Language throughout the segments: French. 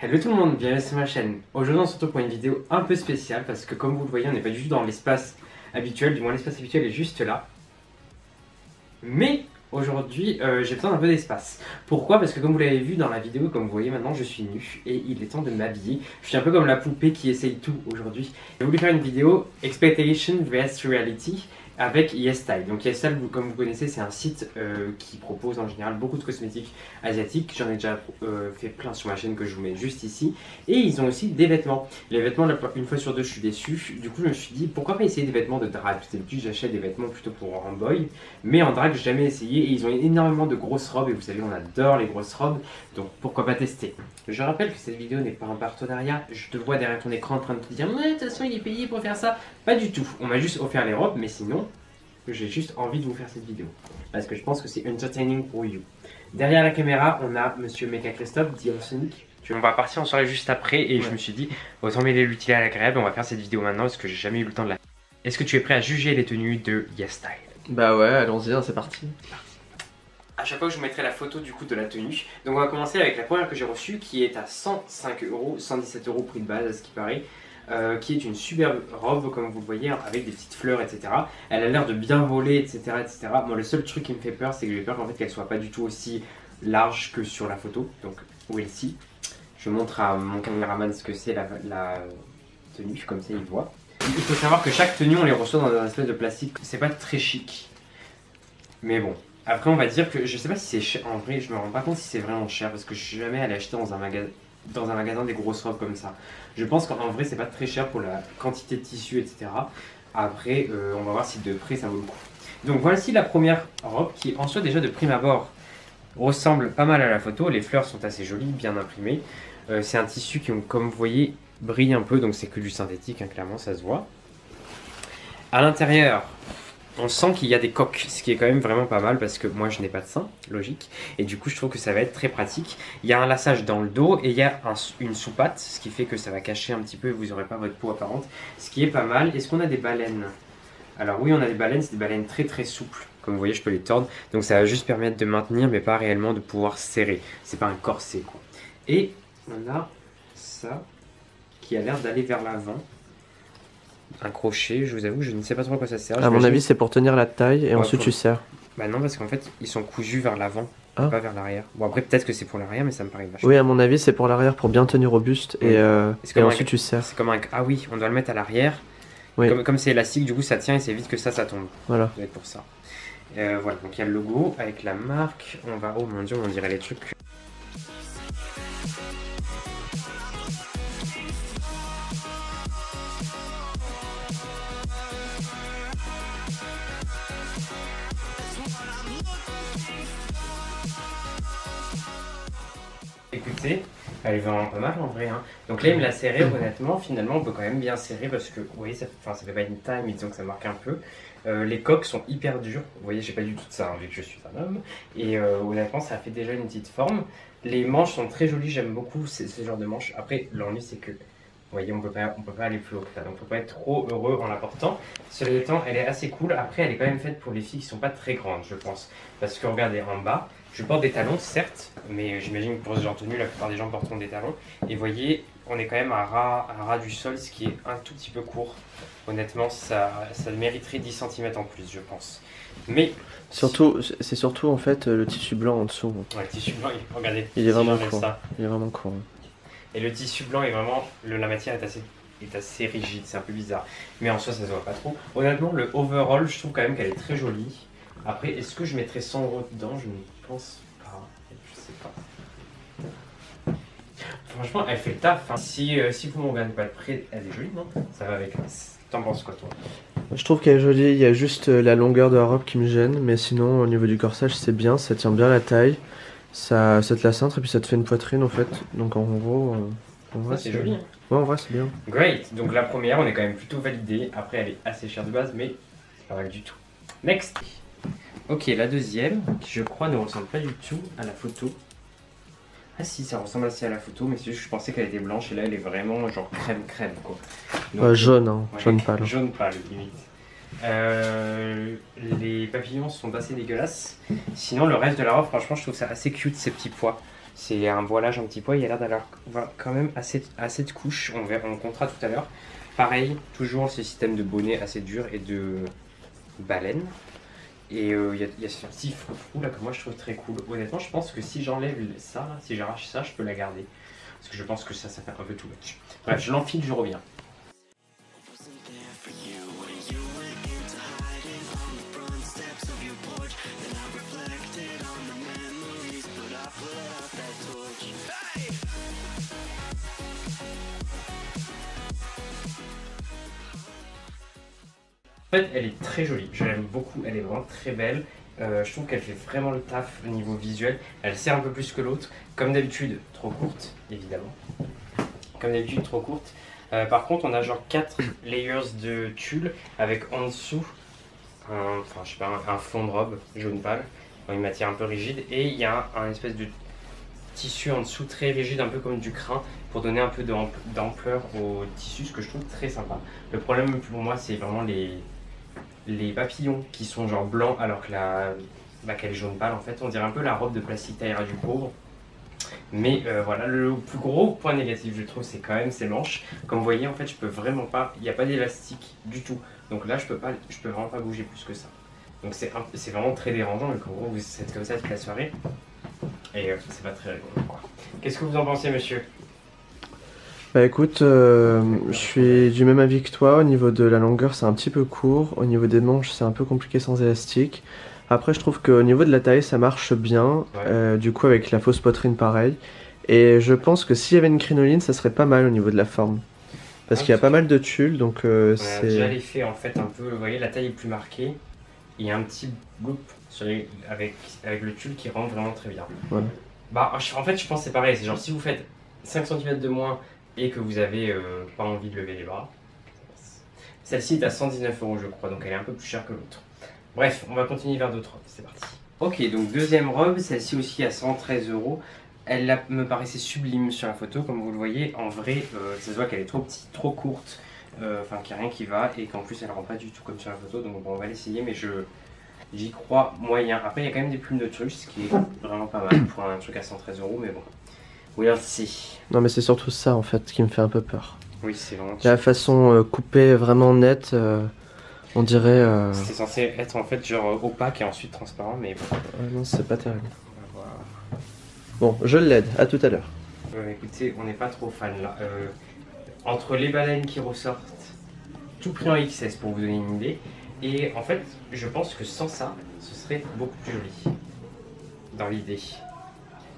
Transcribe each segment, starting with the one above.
Hello tout le monde, bienvenue sur ma chaîne. Aujourd'hui on se retrouve pour une vidéo un peu spéciale parce que comme vous le voyez on n'est pas du tout dans l'espace habituel, du moins l'espace habituel est juste là. Mais aujourd'hui j'ai besoin d'un peu d'espace. Pourquoi? Parce que comme vous l'avez vu dans la vidéo, comme vous voyez maintenant je suis nu et il est temps de m'habiller. Je suis un peu comme la poupée qui essaye tout aujourd'hui. J'ai voulu faire une vidéo Expectation vs Reality avec YesStyle. Donc YesStyle, comme vous connaissez, c'est un site qui propose en général beaucoup de cosmétiques asiatiques. J'en ai déjà fait plein sur ma chaîne que je vous mets juste ici. Et ils ont aussi des vêtements. Les vêtements, une fois sur deux, je suis déçu. Du coup, je me suis dit, pourquoi pas essayer des vêtements de drague? D'habitude, j'achète des vêtements plutôt pour un boy. Mais en drague, j'ai jamais essayé. Et ils ont énormément de grosses robes. Et vous savez, on adore les grosses robes. Donc pourquoi pas tester? Je rappelle que cette vidéo n'est pas un partenariat. Je te vois derrière ton écran en train de te dire, ouais, de toute façon, il est payé pour faire ça. Pas du tout. On m'a juste offert les robes. Mais sinon, j'ai juste envie de vous faire cette vidéo parce que je pense que c'est entertaining pour you. Derrière la caméra, on a Monsieur Mecha Christophe, dit Arsenic. On va partir en soirée juste après et je me suis dit, autant mêler l'utile à l'agréable, on va faire cette vidéo maintenant parce que j'ai jamais eu le temps de la faire. Est-ce que tu es prêt à juger les tenues de YesStyle? Bah ouais, allons-y, hein, c'est parti. À chaque fois, je vous mettrai la photo du coup de la tenue. Donc on va commencer avec la première que j'ai reçue qui est à 105 €, 117 € prix de base à ce qui paraît. Qui est une superbe robe comme vous le voyez avec des petites fleurs, etc. Elle a l'air de bien voler, etc., etc. Moi le seul truc qui me fait peur, c'est que j'ai peur qu'en fait qu'elle soit pas du tout aussi large que sur la photo. Donc we'll see. Je montre à mon caméraman ce que c'est la tenue, comme ça il voit. Il faut savoir que chaque tenue on les reçoit dans un espèce de plastique. C'est pas très chic, mais bon. Après on va dire que je sais pas si c'est cher. En vrai je me rends pas compte si c'est vraiment cher parce que je suis jamais allé acheter dans un magasin des grosses robes comme ça. Je pense qu'en vrai c'est pas très cher pour la quantité de tissu, etc. Après on va voir si de près ça vaut le coup. Donc voici la première robe qui en soi déjà de prime abord ressemble pas mal à la photo. Les fleurs sont assez jolies, bien imprimées. C'est un tissu qui comme vous voyez brille un peu, donc c'est que du synthétique, hein, clairement ça se voit. À l'intérieur on sent qu'il y a des coques, ce qui est quand même vraiment pas mal parce que moi je n'ai pas de sein, logique, et du coup je trouve que ça va être très pratique. Il y a un lassage dans le dos et il y a une sous-patte, ce qui fait que ça va cacher un petit peu et vous n'aurez pas votre peau apparente, ce qui est pas mal. Est-ce qu'on a des baleines? Alors oui on a des baleines, c'est des baleines très très souples, comme vous voyez je peux les tordre, donc ça va juste permettre de maintenir mais pas réellement de pouvoir serrer, c'est pas un corset quoi. Et on a ça qui a l'air d'aller vers l'avant. Un crochet, je vous avoue, je ne sais pas trop à quoi ça sert. À mon avis, c'est pour tenir la taille et ensuite tu serres. Bah non, parce qu'en fait, ils sont cousus vers l'avant, pas vers l'arrière. Bon, après, peut-être que c'est pour l'arrière, mais ça me paraît vachement. Oui, à mon avis, c'est pour l'arrière pour bien tenir au buste et ensuite tu serres. C'est comme un. Ah oui, on doit le mettre à l'arrière. Oui. Comme c'est élastique, du coup, ça tient et c'est vite que ça tombe. Voilà. Ça doit être pour ça. Voilà, donc il y a le logo avec la marque. On va. Oh mon dieu, on dirait les trucs. Écoutez, elle est vraiment pas mal en vrai. Hein. Donc là, il me l'a serré, honnêtement. Finalement, on peut quand même bien serrer parce que, vous voyez, ça fait pas une taille, mais disons que ça marque un peu. Les coques sont hyper dures. Vous voyez, j'ai pas du tout de ça, hein, vu que je suis un homme. Et honnêtement, ça fait déjà une petite forme. Les manches sont très jolies, j'aime beaucoup ce genre de manches. Après, l'ennui, c'est que, vous voyez, on peut pas aller plus haut que ça. Donc, faut pas être trop heureux en la portant. Cela étant, elle est assez cool. Après, elle est quand même faite pour les filles qui sont pas très grandes, je pense. Parce que regardez, en bas, je porte des talons, certes, mais j'imagine que pour ce genre de tenue, la plupart des gens porteront des talons. Et vous voyez, on est quand même à ras du sol, ce qui est un tout petit peu court. Honnêtement, ça mériterait 10 cm en plus, je pense. Mais c'est surtout en fait le tissu blanc en dessous. Ouais, le tissu blanc, regardez. Il est vraiment court. Il est vraiment court. Et le tissu blanc est vraiment, la matière est assez rigide, c'est un peu bizarre. Mais en soi, ça se voit pas trop. Honnêtement, le overall, je trouve quand même qu'elle est très jolie. Après, est-ce que je mettrais 100 € dedans? Je ne pense pas. Je sais pas. Franchement, elle fait le taf. Hein. Si vous ne me regardez pas de près, elle est jolie, non? Ça va avec. T'en penses quoi, toi? Je trouve qu'elle est jolie. Il y a juste la longueur de la robe qui me gêne. Mais sinon, au niveau du corsage, c'est bien. Ça tient bien la taille. Ça te la cintre et puis ça te fait une poitrine, en fait. Donc, en gros, c'est joli. Hein. Ouais, en vrai, c'est bien. Great. Donc, la première, on est quand même plutôt validé. Après, elle est assez chère de base, mais c'est pas mal du tout. Next. Ok, la deuxième, qui je crois ne ressemble pas du tout à la photo. Ah si, ça ressemble assez à la photo, mais c'est juste que je pensais qu'elle était blanche et là elle est vraiment genre crème quoi. Donc, jaune, hein, ouais, jaune pâle. Jaune pâle, limite. Les papillons sont assez dégueulasses. Sinon, le reste de la robe, franchement, je trouve ça assez cute ces petits pois. C'est un voilage un petit peu, il y a l'air d'avoir quand même assez de couches, on comptera tout à l'heure. Pareil, toujours ce système de bonnet assez dur et de baleine. Et il y a ce petit froufrou là que moi je trouve très cool. Honnêtement, je pense que si j'enlève ça, là, si j'arrache ça, je peux la garder. Parce que je pense que ça fait un peu too much. Bref, je l'enfile, je reviens. En fait, elle est très jolie, je l'aime beaucoup, elle est vraiment très belle. Je trouve qu'elle fait vraiment le taf au niveau visuel. Elle sert un peu plus que l'autre. Comme d'habitude, trop courte, évidemment. Comme d'habitude, trop courte. Par contre, on a genre 4 layers de tulle avec en dessous un fond de robe jaune pâle, une matière un peu rigide. Et il y a un espèce de tissu en dessous très rigide, un peu comme du crin, pour donner un peu d'ampleur au tissu, ce que je trouve très sympa. Le problème pour moi, c'est vraiment les papillons qui sont genre blancs alors que qu'elle est jaune pâle. En fait, on dirait un peu la robe de plastique taillera du pauvre. Mais voilà, le plus gros point négatif, je trouve, c'est quand même ces manches. Comme vous voyez, en fait, je peux vraiment pas, il n'y a pas d'élastique du tout. Donc là, je peux vraiment pas bouger plus que ça. Donc c'est vraiment très dérangeant, mais qu'en gros, vous êtes comme ça toute la soirée. Et c'est pas très rigolo, quoi. Qu'est-ce que vous en pensez, monsieur? Bah écoute, je suis du même avis que toi. Au niveau de la longueur, c'est un petit peu court. Au niveau des manches, c'est un peu compliqué sans élastique. Après, je trouve qu'au niveau de la taille, ça marche bien. Ouais. Du coup, avec la fausse poitrine, pareil. Et je pense que s'il y avait une crinoline, ça serait pas mal au niveau de la forme. Parce qu'il y a pas mal de tulle, donc On a c'est... déjà l'effet, en fait, un peu, vous voyez, la taille est plus marquée. Il y a un petit loop avec le tulle qui rentre vraiment très bien. Voilà. Bah, en fait, je pense que c'est pareil. C'est genre, si vous faites 5 cm de moins et que vous avez pas envie de lever les bras. Celle-ci est à 119 € je crois, donc elle est un peu plus chère que l'autre. Bref, on va continuer vers d'autres robes, c'est parti. Ok, donc deuxième robe, celle-ci aussi à 113 €. Me paraissait sublime sur la photo, comme vous le voyez. En vrai, ça se voit qu'elle est trop petite, trop courte, qu'il n'y a rien qui va, et qu'en plus elle ne rend pas du tout comme sur la photo. Donc bon, on va l'essayer, mais j'y crois moyen. Après, il y a quand même des plumes d'autruche, ce qui est vraiment pas mal pour un truc à 113 €, mais bon. We'll see. Non mais c'est surtout ça en fait qui me fait un peu peur. Oui, c'est vraiment. La façon coupée vraiment nette, on dirait... C'était censé être en fait genre opaque et ensuite transparent, mais bon. non, c'est pas terrible. On va voir. Bon, je l'aide, à tout à l'heure. Écoutez, on n'est pas trop fan là. Entre les baleines qui ressortent, tout pris en XS pour vous donner une idée, et en fait, je pense que sans ça, ce serait beaucoup plus joli. Dans l'idée.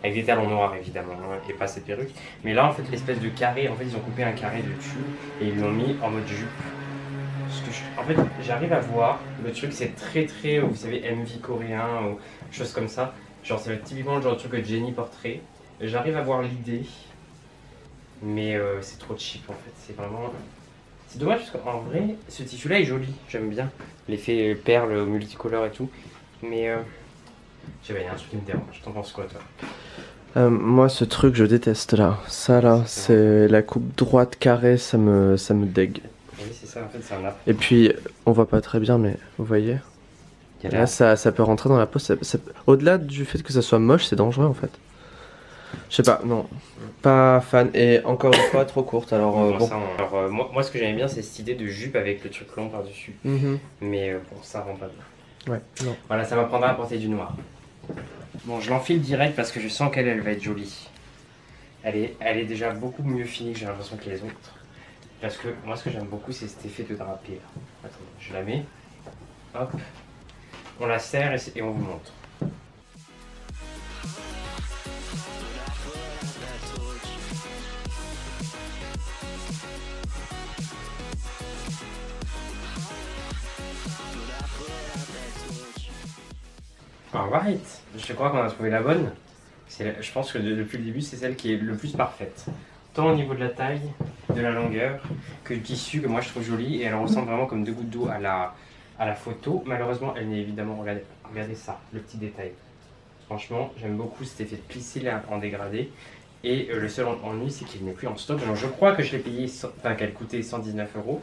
Avec des talons noirs évidemment, hein, et pas cette perruque. Mais là, en fait, l'espèce de carré, en fait, ils ont coupé un carré de tulle et ils l'ont mis en mode jupe. En fait, j'arrive à voir, le truc c'est très, vous savez, MV coréen ou choses comme ça. Genre, c'est typiquement le genre de truc que Jennie porterait. J'arrive à voir l'idée, mais c'est trop cheap en fait. C'est vraiment. C'est dommage parce qu'en vrai, ce tissu-là est joli, j'aime bien. L'effet perle multicolore et tout. Mais je sais pas, il y a un truc qui me dérange. T'en penses quoi, toi? Moi, ce truc, je déteste là. Ça là, c'est la coupe droite carrée, ça me dégue. Oui, c'est ça, en fait, c'est un nappe. Et puis, on voit pas très bien, mais vous voyez, là, ça peut rentrer dans la peau. Au-delà du fait que ça soit moche, c'est dangereux en fait. Je sais pas, non, pas fan. Et encore une fois, trop courte. Alors, bon. Moi, ce que j'aimais bien, c'est cette idée de jupe avec le truc long par-dessus. Mais bon, ça rend pas bien. Ouais, non. Voilà, ça m'apprendra à porter du noir. Bon, je l'enfile direct parce que je sens qu'elle va être jolie. Elle est déjà beaucoup mieux finie que j'ai l'impression que les autres. Parce que moi, ce que j'aime beaucoup, c'est cet effet de drapé. Attends, je la mets. Hop. On la serre et on vous montre. Alright, je crois qu'on a trouvé la bonne. Je pense que depuis le début, c'est celle qui est le plus parfaite. Tant au niveau de la taille, de la longueur, que du tissu, que moi je trouve joli. Et elle ressemble vraiment comme deux gouttes d'eau à la photo. Malheureusement, elle n'est évidemment, regardez ça, le petit détail. Franchement, j'aime beaucoup cet effet de plissé là, en dégradé. Et le seul ennui, c'est qu'il n'est plus en stock. Donc je crois que je l'ai payé, qu'elle coûtait 119 €.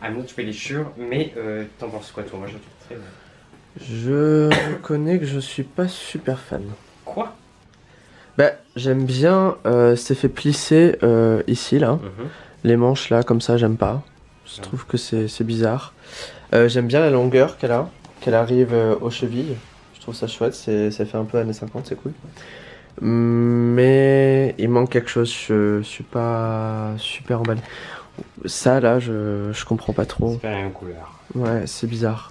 I'm not really sure, mais t'en penses quoi toi? Moi je la trouve très bien. Je reconnais que je suis pas super fan. Quoi? Bah, j'aime bien, c'est fait plisser ici, là. Les manches, là, comme ça, j'aime pas. Je trouve que c'est bizarre. J'aime bien la longueur qu'elle arrive aux chevilles. Je trouve ça chouette, ça fait un peu années 50, c'est cool. Mais il manque quelque chose, je suis pas super emballé. Ça, là, je comprends pas trop. C'est pas la même couleur. Ouais, c'est bizarre.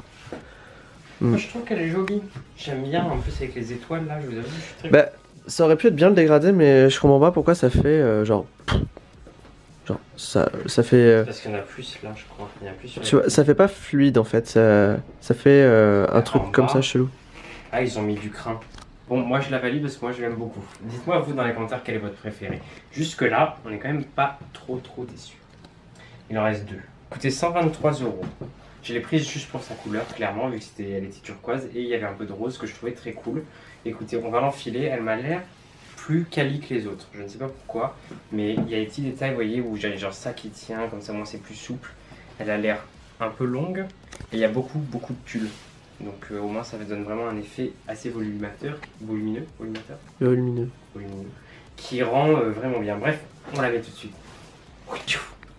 Moi, je trouve qu'elle est jolie. J'aime bien, en plus avec les étoiles, là, je vous avoue, je suis très... Bah, ça aurait pu être bien le dégradé, mais je comprends pas pourquoi ça fait genre... Genre, ça fait... Parce qu'il y en a plus là, je crois. Il y en a plus sur Tu vois, ça fait pas fluide en fait, ça fait un truc comme ça chelou. Ah, ils ont mis du crin. Bon, moi je la valide parce que moi je l'aime beaucoup. Dites-moi vous dans les commentaires quel est votre préféré. Jusque là, on est quand même pas trop déçus. Il en reste deux. Coûtait 123 €. Je l'ai prise juste pour sa couleur, clairement, vu que elle était turquoise et il y avait un peu de rose que je trouvais très cool. Écoutez, on va l'enfiler, elle m'a l'air plus quali que les autres. Je ne sais pas pourquoi, mais il y a des petits détails, vous voyez, où j'ai genre ça qui tient, comme ça, moi c'est plus souple. Elle a l'air un peu longue et il y a beaucoup de tulle. Donc au moins ça donne vraiment un effet assez volumineux, qui rend vraiment bien. Bref, on la met tout de suite.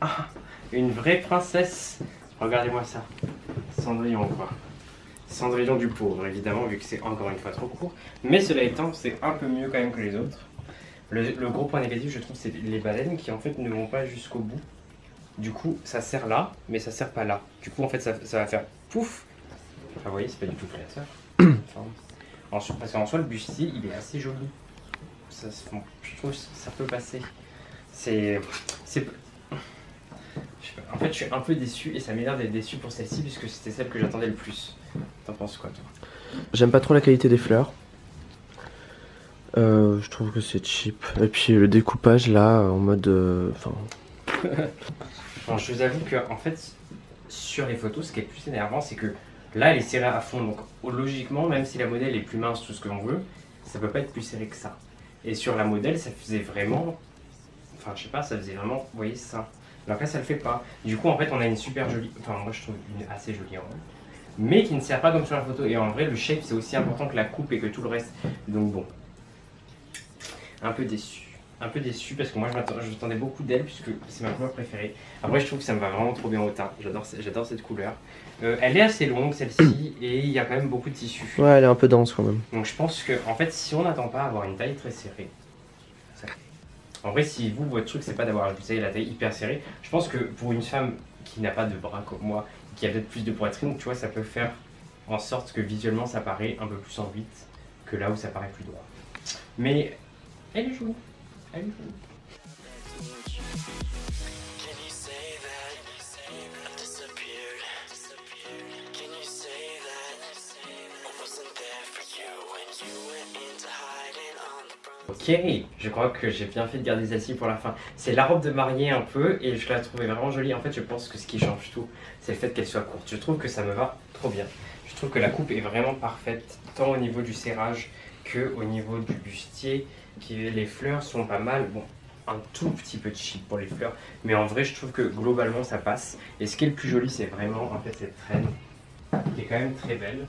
Ah, une vraie princesse. Regardez-moi ça. Cendrillon quoi. Cendrillon du pauvre évidemment vu que c'est encore une fois trop court. Mais cela étant c'est un peu mieux quand même que les autres. Le gros point négatif je trouve c'est les baleines qui en fait ne vont pas jusqu'au bout. Du coup ça sert là mais ça sert pas là. Du coup en fait ça va faire pouf. Enfin vous voyez c'est pas du tout créateur. Enfin, parce qu'en soi le bustier il est assez joli. Je trouve que ça peut passer. En fait, je suis un peu déçu et ça m'énerve d'être déçu pour celle-ci puisque c'était celle que j'attendais le plus. T'en penses quoi, toi? J'aime pas trop la qualité des fleurs. Je trouve que c'est cheap. Et puis le découpage là, en mode. Bon, je vous avoue que, en fait, sur les photos, ce qui est le plus énervant, c'est que là, elle est serrée à fond. Donc, logiquement, même si la modèle est plus mince, tout ce que l'on veut, ça peut pas être plus serré que ça. Et sur la modèle, ça faisait vraiment. Enfin, je sais pas, ça faisait vraiment. Vous voyez ça? Alors là, ça le fait pas. Du coup, en fait, on a une super jolie. Enfin, moi, je trouve une assez jolie en vrai. Mais qui ne sert pas comme sur la photo. Et en vrai, le shape, c'est aussi important que la coupe et que tout le reste. Donc, bon. Un peu déçu. Un peu déçu parce que moi, j'attendais beaucoup d'elle puisque c'est ma couleur préférée. Après, je trouve que ça me va vraiment trop bien au teint. J'adore cette couleur. Elle est assez longue, celle-ci, et il y a quand même beaucoup de tissu. Ouais, elle est un peu dense quand même. Donc, je pense que, en fait, si on n'attend pas à avoir une taille très serrée, ça fait. En vrai, si vous, votre truc, c'est pas d'avoir, vous savez, la taille hyper serrée, je pense que pour une femme qui n'a pas de bras comme moi, qui a peut-être plus de poitrine, tu vois, ça peut faire en sorte que visuellement ça paraît un peu plus en 8 que là où ça paraît plus droit. Mais elle est jolie. Elle est jolie. Ok, je crois que j'ai bien fait de garder celle-ci pour la fin. C'est la robe de mariée un peu et je la trouvais vraiment jolie. En fait, je pense que ce qui change tout, c'est le fait qu'elle soit courte. Je trouve que ça me va trop bien. Je trouve que la coupe est vraiment parfaite, tant au niveau du serrage que au niveau du bustier. Les fleurs sont pas mal. Bon, un tout petit peu cheap pour les fleurs, mais en vrai, je trouve que globalement ça passe. Et ce qui est le plus joli, c'est vraiment en fait cette traîne qui est quand même très belle.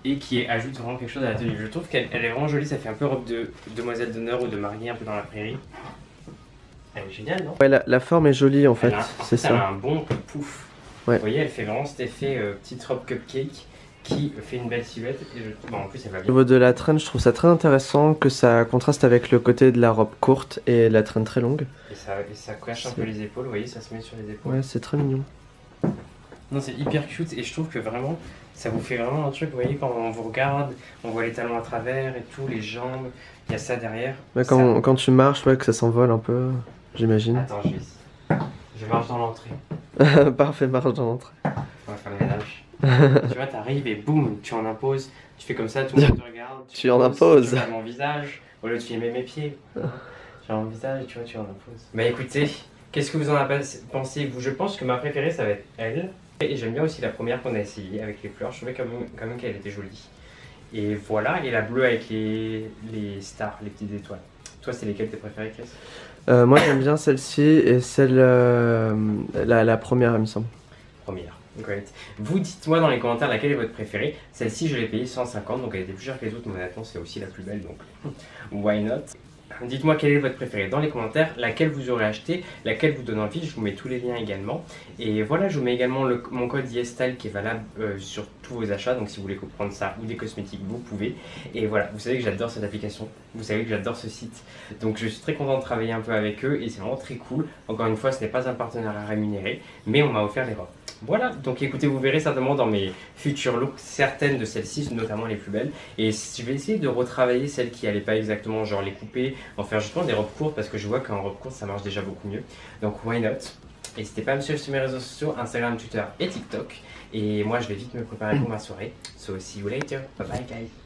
Et qui ajoute vraiment quelque chose à la tenue. Je trouve qu'elle est vraiment jolie, ça fait un peu robe de demoiselle d'honneur ou de mariée un peu dans la prairie. Elle est géniale, non? Ouais, la forme est jolie en fait, c'est ça. Elle a un bon pouf. Ouais. Vous voyez, elle fait vraiment cet effet petite robe cupcake qui fait une belle silhouette. Et bon, en plus, elle va bien. Au niveau de la traîne, je trouve ça très intéressant que ça contraste avec le côté de la robe courte et la traîne très longue. Et ça cache un peu les épaules, vous voyez, ça se met sur les épaules. Ouais, c'est très mignon. Non, c'est hyper cute et je trouve que vraiment, ça vous fait vraiment un truc, vous voyez, quand on vous regarde, on voit les talons à travers et tout, les jambes, il y a ça derrière. Ouais, quand tu marches, ouais, que ça s'envole un peu, j'imagine. Attends, je marche dans l'entrée. Parfait, marche dans l'entrée. On va faire le ménage. Tu vois, t'arrives et boum, tu en imposes, tu fais comme ça, tout le monde te regarde. Tu en imposes. Tu regardes mon visage, au lieu de filmer mes pieds. Tu as mon visage et tu vois, tu en imposes. Bah écoutez, qu'est-ce que vous en avez pensé, vous? Je pense que ma préférée, ça va être elle. Et j'aime bien aussi la première qu'on a essayée avec les fleurs, je trouvais quand même qu'elle était jolie. Et voilà, et la bleue avec les stars, les petites étoiles. Toi, c'est lesquelles tes préférées, Chris? Moi j'aime bien celle-ci et celle, la première il me semble. Première. Great. Vous dites-moi dans les commentaires laquelle est votre préférée. Celle-ci, je l'ai payée 150, donc elle était plus chère que les autres, mais honnêtement, c'est aussi la plus belle, donc why not? Dites-moi quelle est votre préférée dans les commentaires, laquelle vous aurez acheté, laquelle vous donne envie, je vous mets tous les liens également. Et voilà, je vous mets également mon code YesStyle qui est valable sur tous vos achats, donc si vous voulez prendre ça ou des cosmétiques, vous pouvez. Et voilà, vous savez que j'adore cette application, vous savez que j'adore ce site, donc je suis très content de travailler un peu avec eux et c'est vraiment très cool. Encore une fois, ce n'est pas un partenariat rémunéré, mais on m'a offert les robes. Voilà, donc écoutez, vous verrez certainement dans mes futurs looks certaines de celles-ci, notamment les plus belles. Et je vais essayer de retravailler celles qui n'allaient pas exactement, genre les couper, en faire justement des robes courtes parce que je vois qu'en robe courte ça marche déjà beaucoup mieux. Donc why not? N'hésitez pas à me suivre sur mes réseaux sociaux, Instagram, Twitter et TikTok. Et moi je vais vite me préparer pour ma soirée. So see you later. Bye bye guys.